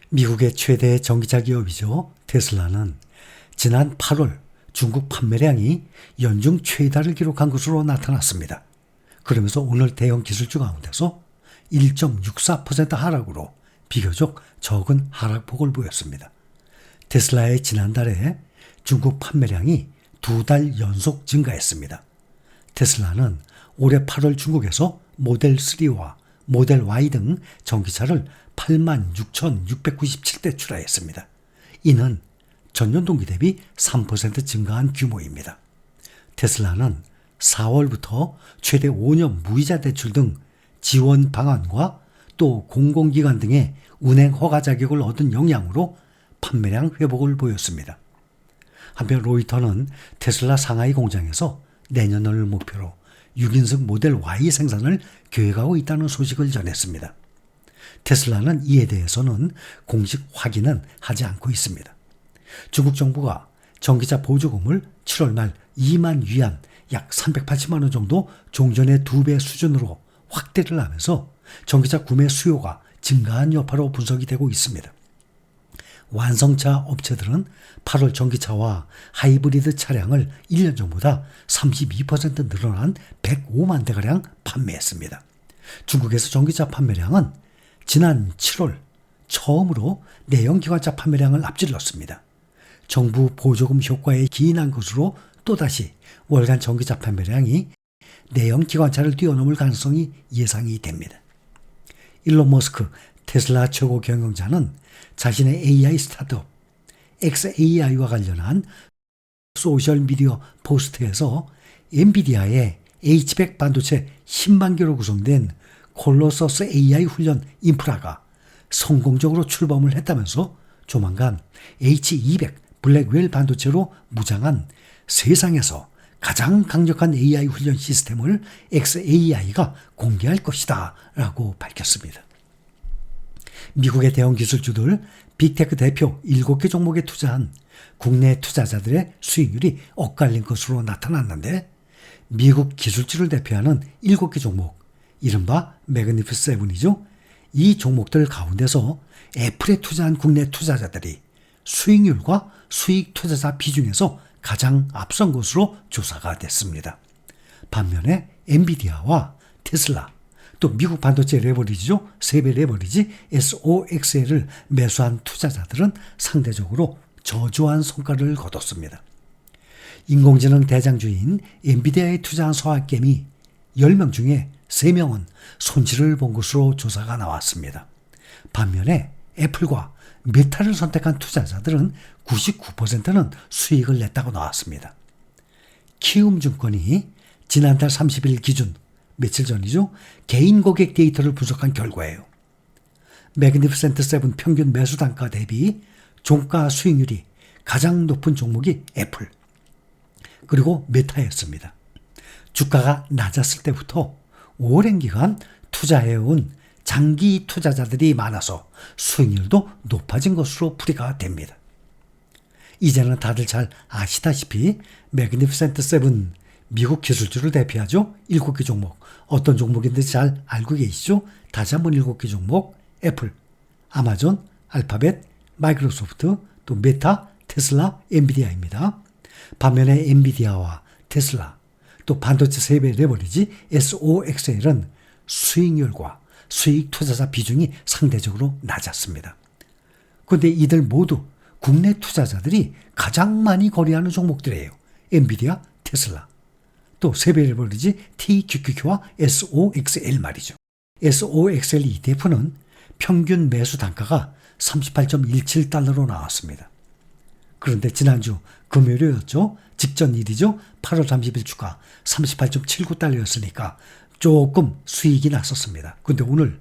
미국의 최대 전기차 기업이죠. 테슬라는 지난 8월 중국 판매량이 연중 최다를 기록한 것으로 나타났습니다. 그러면서 오늘 대형 기술주 가운데서 1.64% 하락으로 비교적 적은 하락폭을 보였습니다. 테슬라의 지난달에 중국 판매량이 2달 연속 증가했습니다. 테슬라는 올해 8월 중국에서 모델 3와 모델 Y 등 전기차를 86,697대 출하했습니다. 이는 전년 동기 대비 3% 증가한 규모입니다. 테슬라는 4월부터 최대 5년 무이자 대출 등 지원 방안과 또 공공기관 등의 운행 허가 자격을 얻은 영향으로 판매량 회복을 보였습니다. 한편 로이터는 테슬라 상하이 공장에서 내년을 목표로 6인승 모델 Y 생산을 계획하고 있다는 소식을 전했습니다. 테슬라는 이에 대해서는 공식 확인은 하지 않고 있습니다. 중국 정부가 전기차 보조금을 7월 말 2만 위안 약 380만 원 정도 종전의 2배 수준으로 확대를 하면서 전기차 구매 수요가 증가한 여파로 분석이 되고 있습니다. 완성차 업체들은 8월 전기차와 하이브리드 차량을 1년 전보다 32% 늘어난 105만 대가량 판매했습니다. 중국에서 전기차 판매량은 지난 7월 처음으로 내연기관차 판매량을 앞질렀습니다. 정부 보조금 효과에 기인한 것으로 또다시 월간 전기차 판매량이 내연기관차를 뛰어넘을 가능성이 예상이 됩니다. 일론 머스크 테슬라 최고 경영자는 자신의 AI 스타트업 xAI와 관련한 소셜미디어 포스트에서 엔비디아의 H100 반도체 10만 개로 구성된 콜로서스 AI 훈련 인프라가 성공적으로 출범을 했다면서 조만간 H200 블랙웰 반도체로 무장한 세상에서 가장 강력한 AI 훈련 시스템을 xAI가 공개할 것이다 라고 밝혔습니다. 미국의 대형 기술주들 빅테크 대표 7개 종목에 투자한 국내 투자자들의 수익률이 엇갈린 것으로 나타났는데 미국 기술주를 대표하는 7개 종목, 이른바 매그니피스 7이죠. 이 종목들 가운데서 애플에 투자한 국내 투자자들이 수익률과 수익 투자자 비중에서 가장 앞선 것으로 조사가 됐습니다. 반면에 엔비디아와 테슬라, 또 미국 반도체 레버리지죠. 세배 레버리지 SOXL을 매수한 투자자들은 상대적으로 저조한 성과를 거뒀습니다. 인공지능 대장주인 엔비디아에 투자한 서학개미 10명 중에 3명은 손실을 본 것으로 조사가 나왔습니다. 반면에 애플과 메타를 선택한 투자자들은 99%는 수익을 냈다고 나왔습니다. 키움증권이 지난달 30일 기준 며칠 전이죠. 개인 고객 데이터를 분석한 결과예요. 매그니피센트 7 평균 매수 단가 대비 종가 수익률이 가장 높은 종목이 애플 그리고 메타였습니다. 주가가 낮았을 때부터 오랜 기간 투자해온 장기 투자자들이 많아서 수익률도 높아진 것으로 풀이가 됩니다. 이제는 다들 잘 아시다시피 매그니피센트 7 미국 기술주를 대표하죠. 7개 종목. 어떤 종목인지 잘 알고 계시죠? 다시 한번 7개 종목. 애플, 아마존, 알파벳, 마이크로소프트, 또 메타, 테슬라, 엔비디아입니다. 반면에 엔비디아와 테슬라, 또 반도체 세배 레버리지 SOXL은 수익률과 수익 투자자 비중이 상대적으로 낮았습니다. 그런데 이들 모두 국내 투자자들이 가장 많이 거래하는 종목들이에요. 엔비디아, 테슬라, 또 세배 레버리지 TQQQ와 SOXL 말이죠. SOXL ETF는 평균 매수 단가가 38.17달러로 나왔습니다. 그런데 지난주 금요일이었죠. 직전 일이죠. 8월 30일 주가 38.79달러였으니까 조금 수익이 났었습니다. 그런데 오늘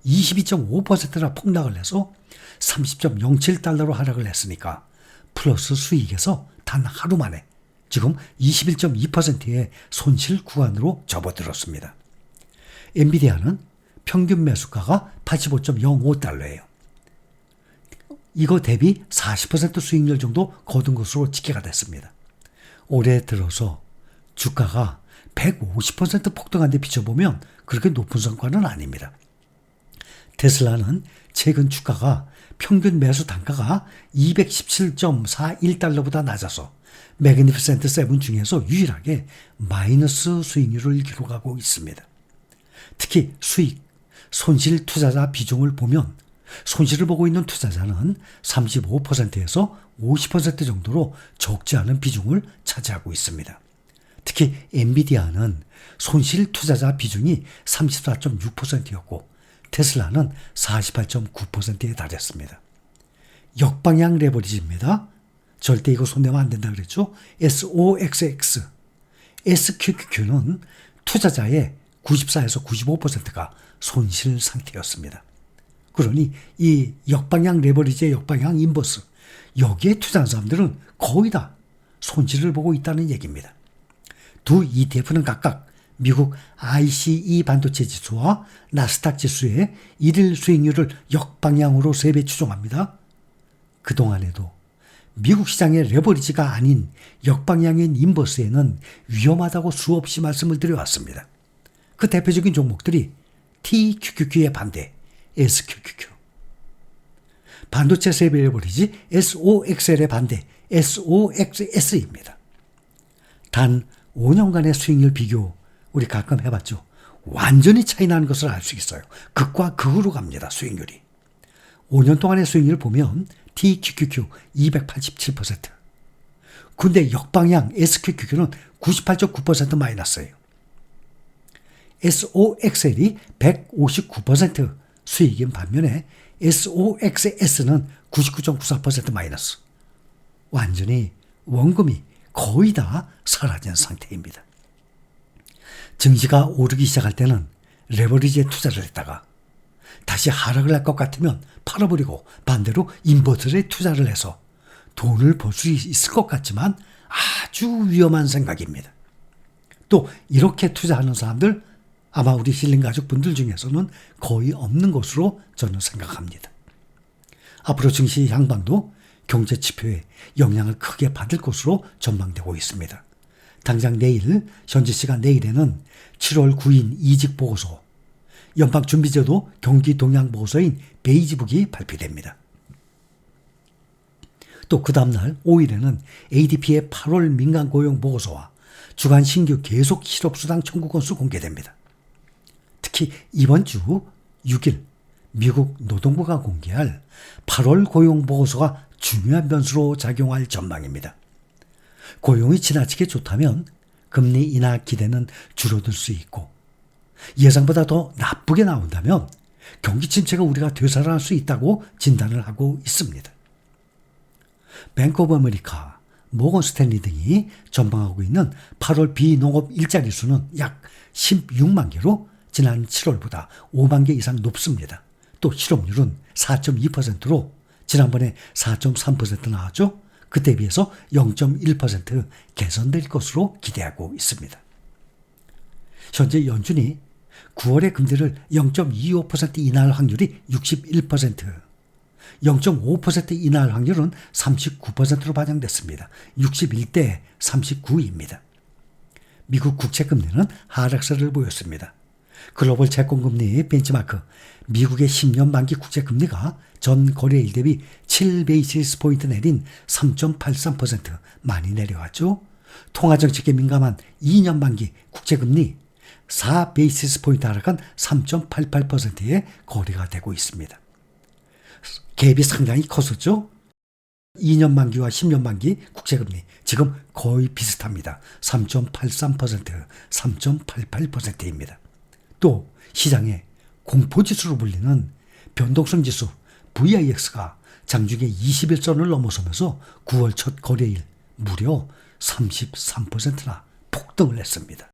22.5%나 폭락을 해서 30.07달러로 하락을 했으니까 플러스 수익에서 단 하루 만에 지금 21.2%의 손실 구간으로 접어들었습니다. 엔비디아는 평균 매수가가 85.05달러예요. 이거 대비 40% 수익률 정도 거둔 것으로 집계가 됐습니다. 올해 들어서 주가가 150% 폭등한 데 비춰보면 그렇게 높은 성과는 아닙니다. 테슬라는 최근 주가가 평균 매수 단가가 217.41달러보다 낮아서 매그니피센트 세븐 중에서 유일하게 마이너스 수익률을 기록하고 있습니다. 특히 수익, 손실 투자자 비중을 보면 손실을 보고 있는 투자자는 35%에서 50% 정도로 적지 않은 비중을 차지하고 있습니다. 특히 엔비디아는 손실 투자자 비중이 34.6%였고 테슬라는 48.9%에 달했습니다. 역방향 레버리지입니다. 절대 이거 손대면 안 된다 그랬죠. SOXX, SQQQ는 투자자의 94에서 95%가 손실 상태였습니다. 그러니 이 역방향 레버리지의 역방향 인버스, 여기에 투자한 사람들은 거의 다 손실을 보고 있다는 얘기입니다. 두 ETF는 각각 미국 ICE 반도체 지수와 나스닥 지수의 일일 수익률을 역방향으로 3배 추종합니다. 그동안에도 미국 시장의 레버리지가 아닌 역방향인 인버스에는 위험하다고 수없이 말씀을 드려왔습니다. 그 대표적인 종목들이 TQQQ의 반대, SQQQ, 반도체 3배 레버리지 SOXL의 반대, SOXS입니다. 단 5년간의 수익률 비교 우리 가끔 해봤죠. 완전히 차이 나는 것을 알 수 있어요. 극과 극으로 갑니다. 수익률이. 5년 동안의 수익률을 보면 TQQQ 287%. 근데 역방향 SQQQ는 98.9% 마이너스예요. SOXL이 159% 수익인 반면에 SOXS는 99.94% 마이너스. 완전히 원금이 거의 다 사라진 상태입니다. 증시가 오르기 시작할 때는 레버리지에 투자를 했다가 다시 하락을 할 것 같으면 팔아버리고 반대로 인버스에 투자를 해서 돈을 벌 수 있을 것 같지만 아주 위험한 생각입니다. 또 이렇게 투자하는 사람들 아마 우리 힐링 가족분들 중에서는 거의 없는 것으로 저는 생각합니다. 앞으로 증시 향방도 경제 지표에 영향을 크게 받을 것으로 전망되고 있습니다. 당장 내일, 현지 시간 내일에는 7월 9일 이직 보고서, 연방준비제도 경기 동향 보고서인 베이지북이 발표됩니다. 또 그 다음날 5일에는 ADP의 8월 민간 고용 보고서와 주간 신규 계속 실업수당 청구 건수 공개됩니다. 특히 이번 주 6일 미국 노동부가 공개할 8월 고용 보고서가 중요한 변수로 작용할 전망입니다. 고용이 지나치게 좋다면 금리 인하 기대는 줄어들 수 있고 예상보다 더 나쁘게 나온다면 경기 침체가 우리가 되살아날 수 있다고 진단을 하고 있습니다. 뱅크 오브 아메리카, 모건 스탠리 등이 전망하고 있는 8월 비농업 일자리 수는 약 16만 개로 지난 7월보다 5만 개 이상 높습니다. 또 실업률은 4.2%로 지난번에 4.3% 나왔죠. 그때 비해서 0.1% 개선될 것으로 기대하고 있습니다. 현재 연준이 9월의 금리를 0.25% 인하할 확률이 61%, 0.5% 인하할 확률은 39%로 반영됐습니다. 61대 39입니다. 미국 국채금리는 하락세를 보였습니다. 글로벌 채권금리 벤치마크 미국의 10년 만기 국채금리가 전 거래일 대비 7베이시스 포인트 내린 3.83% 많이 내려왔죠. 통화정책에 민감한 2년 만기 국채금리 4베이시스 포인트 하락한 3.88%의 거래가 되고 있습니다. 갭이 상당히 컸었죠. 2년 만기와 10년 만기 국채금리 지금 거의 비슷합니다. 3.83%, 3.88%입니다. 또 시장의 공포지수로 불리는 변동성 지수 VIX가 장중에 21선을 넘어서면서 9월 첫 거래일 무려 33%나 폭등을 했습니다.